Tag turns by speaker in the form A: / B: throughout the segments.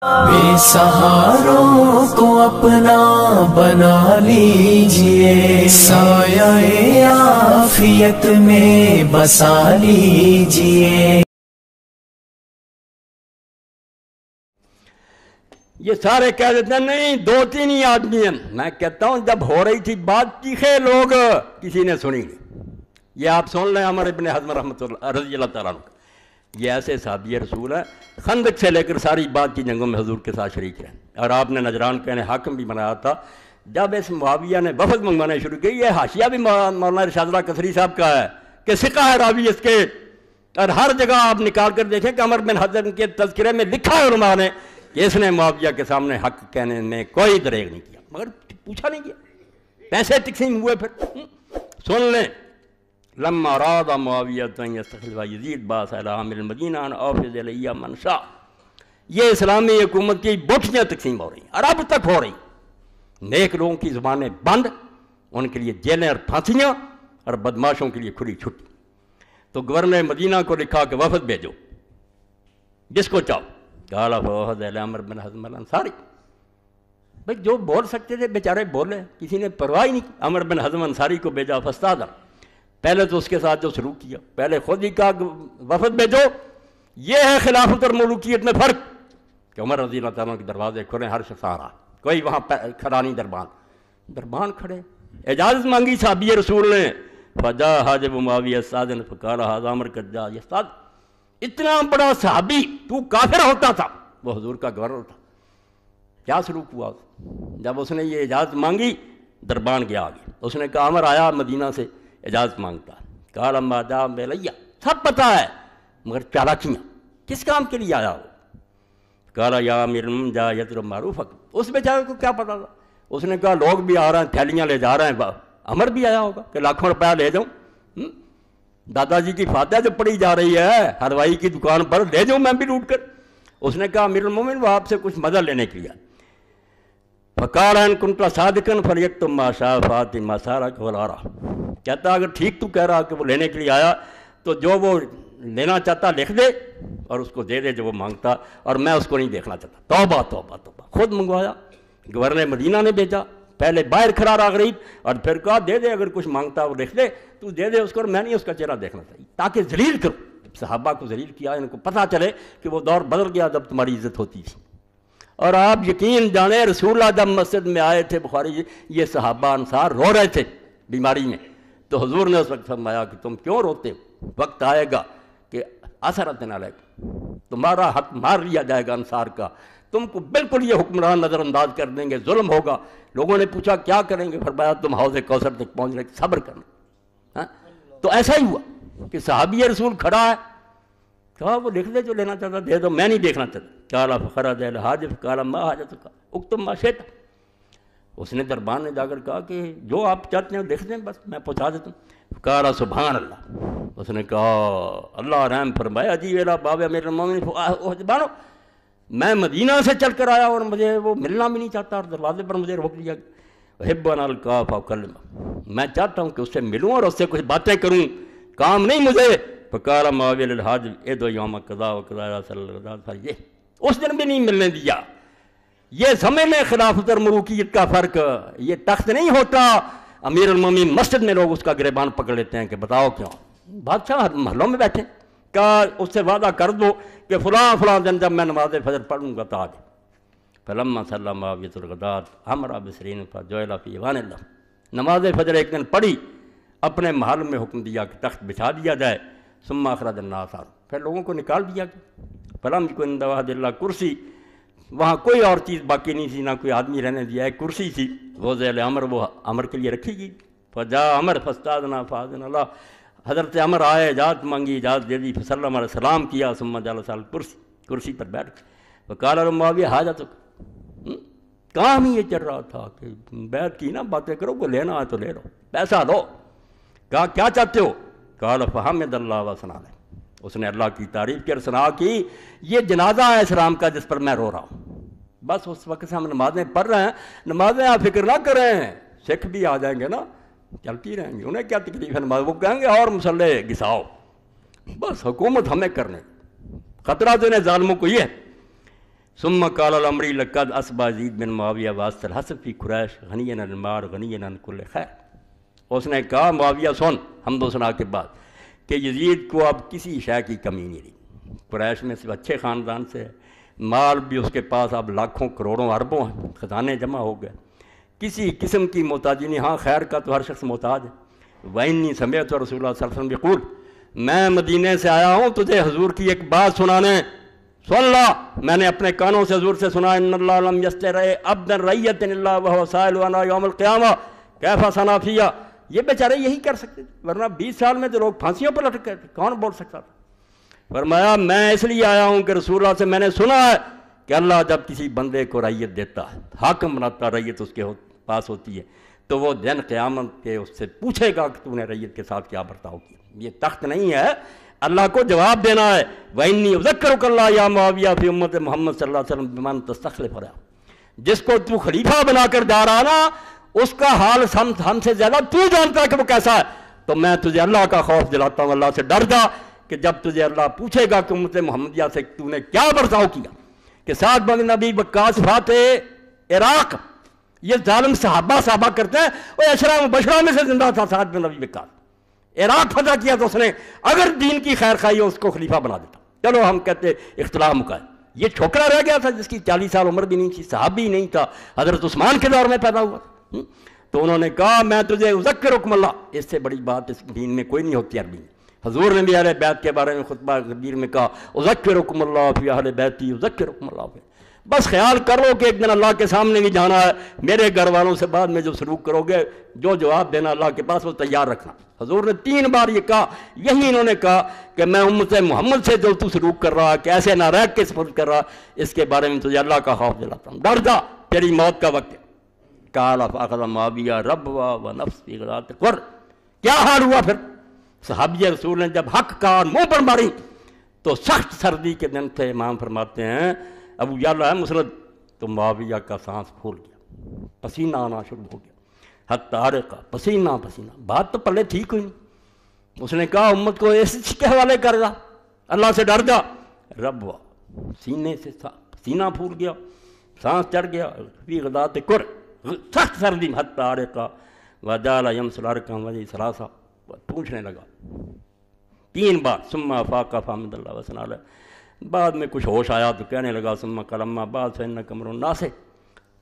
A: بے سہاروں کو اپنا بنا لیجئے، سایہ عافیت میں بسا لیجئے۔
B: یہ سارے کہہ دیتے ہیں نہیں 2-3 ہی آدمی ہیں۔ میں کہتا ہوں جب ہو رہی تھی بات چیخے لوگ، کسی نے سنی نہیں۔ یہ آپ سن لیں عمر بن حزم رحمۃ اللہ رضی اللہ تعالیٰ عنہ، یہ ایسے صحابی رسول ہیں، خندق سے لے کر ساری بات کی جنگوں میں حضور کے ساتھ شریک رہے، اور آپ نے نجران کا انہیں حاکم بھی بنایا تھا۔ جب اس معاویہ نے وفد منگوانے شروع کی، یہ حاشیہ بھی مولانا ارشاد کثری صاحب کا ہے کہ ثقہ ہے راوی اس کے، اور ہر جگہ آپ نکال کر دیکھیں کہ عمر بن حزم کے تذکرے میں لکھا ہے علماء نے کہ اس نے معاویہ کے سامنے حق کہنے میں کوئی دریغ نہیں کیا، مگر پوچھا نہیں کیا، پیسے تقسیم ہوئے۔ پھر سن لیں، لما اراد معاویہ ان یستخلف یزید باعث الی عامل المدینہ ان اوفض الیہ من شاء، یہ اسلامی حکومت کی بوٹیاں تقسیم ہو رہی ہیں اور اب تک ہو رہی ہیں۔ نیک لوگوں کی زبانیں بند، ان کے لیے جیلیں اور پھانسیاں، اور بدماشوں کے لیے کھلی چھٹی۔ تو گورنر مدینہ کو لکھا کہ وفد بھیجو جس کو چاہو، قال فوفد الی عمر بن حزم الانصاری، بھائی جو بول سکتے تھے بیچارے بولے، کسی نے پرواہ نہیں کی۔ عمر بن حزم انصاری کو بھیجا فاستاذن، پہلے تو اس کے ساتھ جو سلوک کیا، پہلے خود ہی کہا کہ وفد بھیجو۔ یہ ہے خلافت اور ملوکیت میں فرق کہ عمر رضی اللہ تعالیٰ کے دروازے کھلے، ہر شخص آ رہا، کوئی وہاں کھڑا نہیں، دربان کھڑے۔ اجازت مانگی صحابی رسول نے، فجاء حاجب معاویہ استاذن فقال ھذا عمر قد جاء یستاذن۔ اتنا بڑا صحابی، تو کافر ہوتا تھا، وہ حضور کا گورنر تھا، کیا سلوک ہوا؟ جب اس نے یہ اجازت مانگی، دربان گیا آگے، اس نے کہا عمر آیا مدینہ سے اجازت مانگتا، قال اما جاء بلیہ، سب پتہ ہے مگر چالاکیاں، کس کام کے لیے آیا ہو؟ قال یا امیر المؤمنین جاء یطلب معروفک، اس بیچارے کو کیا پتا تھا؟ اس نے کہا لوگ بھی آ رہے ہیں، تھیلیاں لے جا رہے ہیں، عمر بھی آیا ہوگا کہ لاکھوں روپیہ لے جاؤں، دادا جی کی فاتحہ جو پڑھی جا رہی ہے حلوائی کی دکان پر، لے جاؤں میں بھی لوٹ کر۔ اس نے کہا امیر المومن وہ آپ سے کچھ مدد لینے کے لیے۔ فقال ان كنت صادقا فليكتم ما شاء فات ما سارك ولا را، کہتا اگر ٹھیک تو کہہ رہا کہ وہ لینے کے لیے آیا تو جو وہ لینا چاہتا لکھ دے اور اس کو دے دے جو وہ مانگتا، اور میں اس کو نہیں دیکھنا چاہتا۔ توبہ توبہ توبہ، خود منگوایا، گورنر مدینہ نے بھیجا، پہلے باہر کھڑا رہا غریب، اور پھر کہا دے دے، اگر کچھ مانگتا وہ لکھ دے، تو دے دے اس کو، اور میں نہیں اس کا چہرہ دیکھنا چاہیے، تاکہ ذلیل کرو۔ صحابہ کو ذلیل کیا، ان کو پتہ چلے کہ وہ دور بدل گیا جب تمہاری عزت ہوتی تھی۔ اور آپ یقین جانیں رسول اللہ جب مسجد میں آئے تھے، بخاری یہ صحابہ انصار رو رہے تھے بیماری میں، تو حضور نے اس وقت فرمایا کہ تم کیوں روتے ہو؟ وقت آئے گا کہ اثرت علیکم، تمہارا حق مار لیا جائے گا انصار کا، تم کو بالکل یہ حکمران نظر انداز کر دیں گے، ظلم ہوگا۔ لوگوں نے پوچھا کیا کریں گے؟ فرمایا تم حوض کوثر تک پہنچنے کے صبر کرنا۔ تو ایسا ہی ہوا کہ صحابی رسول کھڑا ہے، کہا وہ لکھ دے جو لینا چاہتا دے دو، میں نہیں دیکھنا چاہتا۔ قال فخرج الحاجب قال ما حاجتک اکتب ما شئت، اس نے دربان نے جا کر کہا کہ جو آپ چاہتے ہیں لکھ دیں، بس میں پہنچا دیتا ہوں۔ قال سبحان اللہ، اس نے کہا اللہ رحم فرمایا، جی ویلا باب امیر المومنین بانو، میں مدینہ سے چل کر آیا اور مجھے وہ ملنا بھی نہیں چاہتا، اور دروازے پر مجھے روک لیا۔ احب ان القاہ فاکلمہ، میں چاہتا ہوں کہ اس سے ملوں اور اس سے کچھ باتیں کروں، کام نہیں مجھے۔ فقال معاویہ للحاجب ادعو یوم قضا وقضا صلی اللہ علیہ وسلم، اس دن بھی نہیں ملنے دیا۔ یہ سمجھ لیں خلافت اور ملوکیت کا فرق، یہ تخت نہیں ہوتا امیر المومنین، مسجد میں لوگ اس کا گریبان پکڑ لیتے ہیں کہ بتاؤ کیوں؟ بادشاہ محلوں میں بیٹھے، کہا اس سے وعدہ کر دو کہ فلاں فلاں دن جب میں نماز فجر پڑھوں گا تو آ جائے۔ فلما صلی معاویہ الغداۃ امر بسرین فجعل فی ایوان اللہ، نماز فجر ایک دن پڑھی، اپنے محل میں حکم دیا کہ تخت بچھا دیا جائے۔ ثم اخرج الناس، پھر لوگوں کو نکال دیا گیا۔ فلم یکن عند وحد اللہ کرسی، وہاں کوئی اور چیز باقی نہیں تھی، نہ کوئی آدمی رہنے دیا، ایک کرسی تھی، وہ ذیل عمر، وہ عمر کے لیے رکھی گئی۔ فجاء عمر فاستاذن فاذن اللہ، حضرت عمر آئے، اجازت مانگی، اجازت دے دی، فسلم علیہ السلام کیا، ثم جلس علی الکرسی، کرسی پر بیٹھ گئے۔ وقال له معاویہ حاجتک، کام ہی یہ چل رہا تھا کہ بیعت کی نا، باتیں کرو، وہ لینا ہے تو لے لو، پیسہ دو۔ کہا کیا چاہتے ہو؟ قال فحمد اللہ وثنى علیہ، اس نے اللہ کی تعریف کی اور ثنا کی۔ یہ جنازہ ہے اسلام کا جس پر میں رو رہا ہوں، بس اس وقت سے ہم نمازیں پڑھ رہے ہیں، نمازیں آپ فکر نہ کریں، سکھ بھی آ جائیں گے نا، چلتی رہیں گی، انہیں کیا تکلیف ہے نماز، وہ کہیں گے اور مسلح گھساؤ، بس حکومت ہمیں کرنے، خطرہ تو انہیں ظالموں کو یہ ہے۔ ثم قال الامری لقد اصبح یزید بن معاویہ واسط الحسب فی قریش غنی عن المال غنی عن کل خیر. اس نے کہا معاویہ سن حمد و ثنا کے بعد کہ یزید کو اب کسی شے کی کمی نہیں رہی، قریش میں صرف اچھے خاندان سے ہے، مال بھی اس کے پاس اب لاکھوں کروڑوں اربوں ہیں، خزانے جمع ہو گئے، کسی قسم کی محتاجی نہیں. ہاں خیر کا تو ہر شخص محتاج ہے. وَإِنِّي سَمِعْتُ رسول اللہ صلی اللہ علیہ وسلم يقول، میں مدینے سے آیا ہوں تجھے حضور کی ایک بات سنانے. سن لا، میں نے اپنے کانوں سے حضور سے سنا، ان اللہ لم یسترع عبدا رعیۃ الا وهو سائل عنہ یوم القیامہ کیف صنع فیہ. یہ بیچارے یہی کر سکتے تھے، ورنہ 20 سال میں تو لوگ پھانسیوں پر لٹک گئے تھے، کون بول سکتا تھا. فرمایا میں اس لیے آیا ہوں کہ رسول اللہ سے میں نے سنا ہے کہ اللہ جب کسی بندے کو رعیت دیتا ہے، حاکم بناتا، رعیت اس کے پاس ہوتی ہے، تو وہ دن قیامت کے اس سے پوچھے گا کہ تو نے رعیت کے ساتھ کیا برتاؤ کیا. یہ تخت نہیں ہے، اللہ کو جواب دینا ہے. وَإِنِّي أُذَكِّرُكَ اللَّهَ يَا مُعَاوِيَةَ فِي أُمَّةِ محمد صلی اللہ علیہ وسلم بِمَن تَسْتَخْلِفُ رہا. جس کو تو خلیفہ بنا کر جا رہا نا، اس کا حال ہم سے زیادہ تو جانتا ہے کہ وہ کیسا ہے. تو میں تجھے اللہ کا خوف دلاتا ہوں، اللہ سے ڈر جا کہ جب تجھے اللہ پوچھے گا کہ امت محمدیہ سے تو نے کیا برتاؤ کیا. کہ سعد بن ابی وقاص فاتح عراق، یہ ظالم صحابہ کرتے ہیں، وہ اشرا مبشرہ میں سے زندہ تھا سعد بن ابی وقاص. عراق فتح کیا تو اس نے اگر دین کی خیر خواہی ہو اس کو خلیفہ بنا دیتا. چلو ہم کہتے اختلاف مکا ہے. یہ چھوکرا رہ گیا تھا جس کی 40 سال عمر بھی نہیں تھی، صحابی نہیں تھا، حضرت عثمان کے دور میں پیدا ہوا. تو انہوں نے کہا میں تجھے اذکرکم اللہ. اس سے بڑی بات اس دین میں کوئی نہیں ہوتی عربی میں. حضور نے بھی اہل بیت کے بارے میں خطبہ کبیر میں کہا اذکرکم اللہ فی اہل بیتی اذکرکم اللہ فی. بس خیال کرو کہ ایک دن اللہ کے سامنے بھی جانا ہے، میرے گھر والوں سے بعد میں جو سلوک کرو گے، جو جواب دینا اللہ کے پاس، وہ تیار رکھنا. حضور نے 3 بار یہ کہا. یہی انہوں نے کہا کہ میں امت محمد سے جو تو سلوک کر رہا کہ ایسے نہ رہ کے سپرد کر رہا، اس کے بارے میں تجھے اللہ کا خوف دلاتا ہوں، ڈر جا تیری موت کا وقت ہے. قال فاخذ معاویہ ربوا ونفس فی غدات قر. کیا حال ہوا پھر؟ صحابی رسول نے جب حق کا منہ پر ماری تو سخت سردی کے دن تھے. امام فرماتے ہیں ابو یعلا ہے مسند، تو معاویہ کا سانس پھول گیا، پسینہ آنا شروع ہو گیا، حتی عرقہ، پسینہ. بات تو پلے ٹھیک ہوئی نہیں. اس نے کہا امت کو اس کے حوالے کر جا، اللہ سے ڈر جا. ربوا، سینے سے پسینہ پھول گیا، سانس چڑھ گیا. فی غدات قر، سخت سردی. حتی عرقہ وجعل یمسل عرقہ وجہ ثلاثہ، پوچھنے لگا 3 بار. ثم افاق فحمد اللہ وثنى علیہ. بعد میں کچھ ہوش آیا تو کہنے لگا ثم قال اما بعد فانک امرؤ ناصح،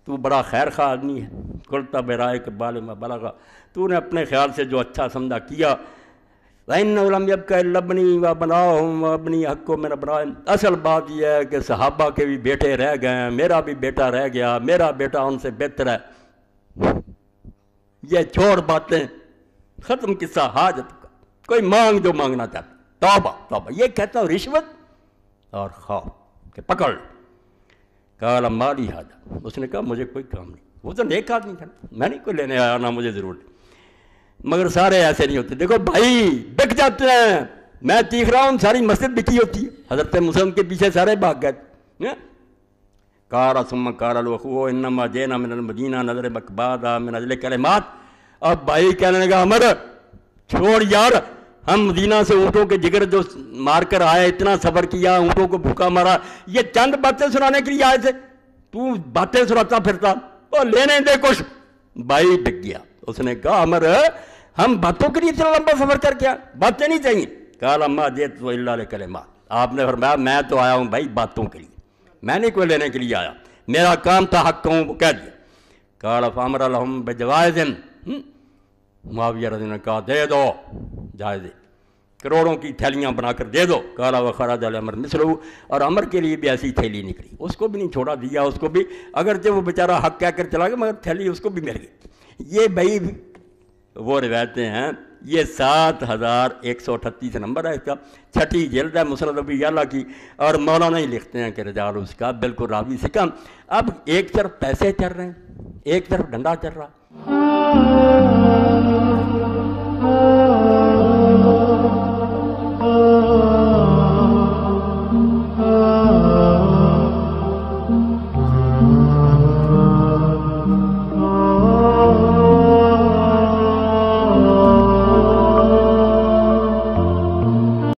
B: تو بڑا خیر خواہ آدمی ہے. قلت برائک بالغ بلغ، تو نے اپنے خیال سے جو اچھا سمجھا کیا. وانه لم يبق الا ابني وابناهم وابني حق من ابراہیم. اصل بات یہ ہے کہ صحابہ کے بھی بیٹے رہ گئے ہیں، میرا بھی بیٹا رہ گیا، میرا بیٹا ان سے بہتر ہے. یہ چھوڑ باتیں، ختم قصہ حاجت کا. کوئی مانگ جو مانگنا چاہتا. توبہ. یہ کہتا ہوں رشوت اور خوف کہ پکڑ. قال مالی حاجہ، اس نے کہا مجھے کوئی کام نہیں. وہ تو نیک آدمی تھا، میں نہیں کوئی لینے آیا، نہ مجھے ضرورت. مگر سارے ایسے نہیں ہوتے. دیکھو بھائی بک جاتے ہیں. میں چیخ رہا ہوں ساری مسجد بکی ہوتی ہے. حضرت مسلم کے پیچھے سارے بھاگ گئے. قال ثم قال الاخو انما جئنا من المدینہ نظر بعد من اجل کلمات. اب بھائی کہنے لگا عمر چھوڑ یار، ہم مدینہ سے اونٹوں کے جگر جو مار کر آئے، اتنا سفر کیا، اونٹوں کو بھوکا مارا، یہ چند باتیں سنانے کے لیے آئے تھے، تو باتیں سناتا پھرتا، اور لینے دے کچھ. بھائی ڈگ گیا. اس نے کہا عمر ہم باتوں کے لیے اتنا لمبا سفر کر کے باتیں نہیں چاہیے. قال اما جئت الا لکلمات. آپ نے فرمایا میں تو آیا ہوں بھائی باتوں کے لیے، میں نہیں کوئی لینے کے لیے آیا، میرا کام تھا حق کہوں وہ کہہ دیا. قال فامر لهم بجوائز. معاویہ رضی اللہ عنہ نے کہا دے دو جائزے، کروڑوں کی تھیلیاں بنا کر دے دو. قال وخرج الامر مثلہ، اور عمر کے لیے بھی ایسی تھیلی نکلی، اس کو بھی نہیں چھوڑا، دیا اس کو بھی، اگرچہ وہ بیچارہ حق کہہ کر چلا گیا مگر تھیلی اس کو بھی مل گئی. یہ بھائی وہ روایتیں ہیں. یہ 7138 نمبر ہے اس کا، 6ٹھی جلد ہے مسند ابی یعلا کی. اور مولانا ہی لکھتے ہیں کہ رجال اس کا بالکل راوی سے کم. اب ایک طرف پیسے چل رہے ہیں، ایک طرف ڈنڈا چل رہا.